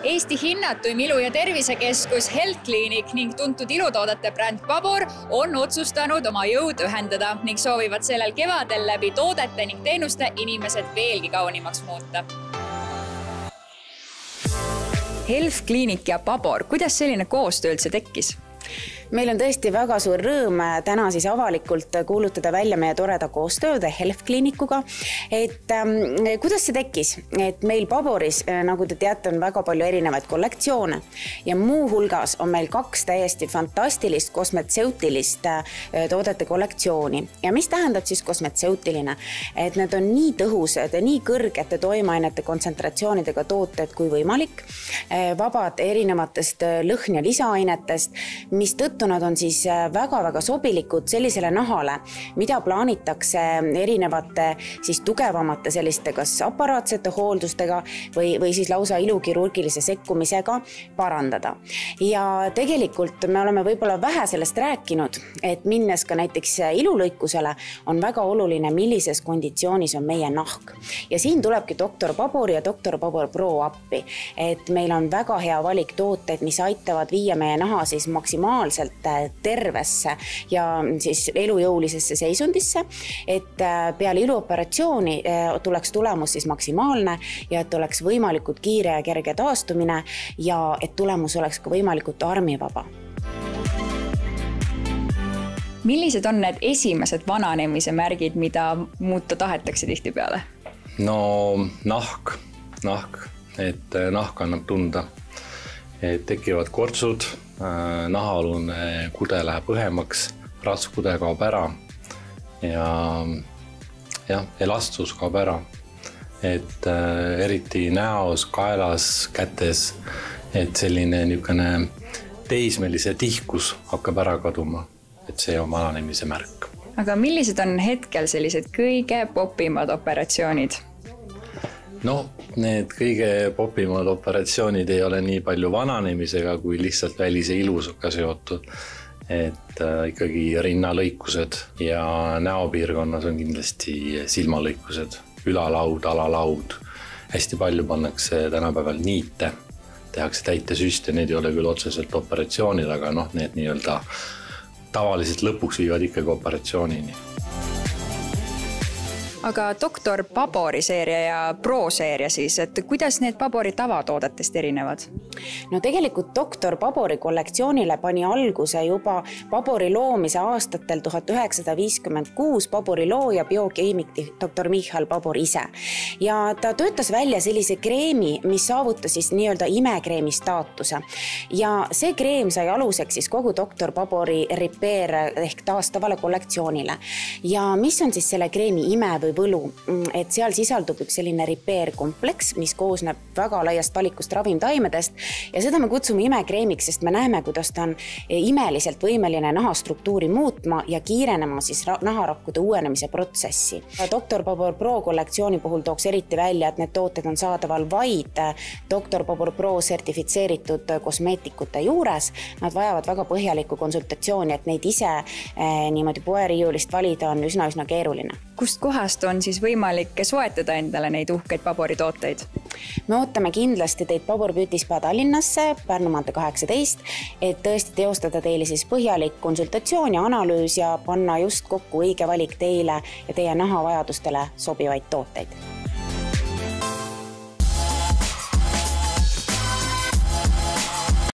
Eesti hinnatuim ilu- ja tervisekeskus Health Clinic ning tuntud ilutoodete bränd Pabor on otsustanud oma jõud ühendada ning soovivad sellel kevadel läbi toodete ning teenuste inimesed veelgi kaunimaks muuta. Health Clinic ja Pabor, kuidas selline koostöö üldse tekkis? Meil on tõesti väga suur rõõm täna siis avalikult kuulutada välja meie toreda koostöö Health Clinicuga. Kuidas see tekkis? Et meil Paboris, nagu te teate, on väga palju erinevaid kollektsioone ja muu hulgas on meil 2 täiesti fantastilist kosmetseutilist toodete kollektsiooni. Ja mis tähendab siis kosmetseutiline? Et need on nii tõhusad ja nii kõrgete toimeainete kontsentratsioonidega tooted kui võimalik, vabad erinevatest lõhn- ja lisaainetest, mis tõttu nad on siis väga-väga sobilikud sellisele nahale, mida plaanitakse erinevate siis tugevamate selliste kas aparaatsete hooldustega või siis lausa ilukirurgilise sekkumisega parandada. Ja tegelikult me oleme võib-olla vähe sellest rääkinud, et minnes ka näiteks ilulõikusele on väga oluline, millises konditsioonis on meie nahk. Ja siin tulebki Dr. Pabor ja Dr. Pabor Pro appi, et meil on väga hea valik tooteid, mis aitavad viia meie naha siis maksimaalselt tervesse ja siis elujõulisesse seisundisse, et peale iluoperatsiooni tuleks tulemus siis maksimaalne ja et oleks võimalikult kiire ja kerge taastumine ja et tulemus oleks ka võimalikult armivaba. Millised on need esimesed vananemise märgid, mida muuta tahetakse tihtipeale? No nahk, et nahk annab tunda, et tekivad kortsud, nahaalune kude läheb õhemaks, ratskude kaob ära ja elastsus kaob ära. Et eriti näos, kaelas, kätes, et selline niisugune teismelise tihkus hakkab ära kaduma, et see on vananemise märk. Aga millised on hetkel sellised kõige popimad operatsioonid? No, need kõige popimad operatsioonid ei ole nii palju vananemisega kui lihtsalt välise ilusuga seotud. Et ikkagi rinnalõikused ja näopiirkonnas on kindlasti silmalõikused, ülalaud, alalaud. Hästi palju pannakse tänapäeval niite, tehakse täitesüste, need ei ole küll otseselt operatsioonid, aga need nii-öelda tavaliselt lõpuks viivad ikkagi operatsioonini. Aga Dr. Pabori seeria ja Pro seeria siis, et kuidas need Pabori tavatoodetest erinevad? No tegelikult Dr. Pabori kollektsioonile pani alguse juba Pabori loomise aastatel 1956 Pabori looja biokeemik Dr. Michal Pabor ise. Ja ta töötas välja sellise kreemi, mis saavutas siis nii-öelda imekreemi staatuse. Ja see kreem sai aluseks siis kogu Dr. Pabori repair ehk taastavale kollektsioonile. Ja mis on siis selle kreemi ime või võlu, et seal sisaldub üks selline repair-kompleks, mis koosneb väga laiast valikust ravimtaimedest ja seda me kutsume imekreemiks, sest me näeme, kuidas ta on imeliselt võimeline nahastruktuuri muutma ja kiirenema siis naharakkude uuenemise protsessi. Dr. Pabor Pro kollektsiooni puhul tooks eriti välja, et need tooted on saadaval vaid Dr. Pabor Pro sertifitseeritud kosmeetikute juures. Nad vajavad väga põhjalikku konsultatsiooni, et neid ise niimoodi poeriiulist valida on üsna keeruline. Kust kohast on siis võimalik soetada endale neid uhkeid Pabori tooteid? Me ootame kindlasti teid Pabor Beauty Spa Tallinnasse, Pärnumaante 18, et tõesti teostada teile siis põhjalik konsultatsioon ja analüüs ja panna just kokku õige valik teile ja teie nahavajadustele sobivaid tooteid.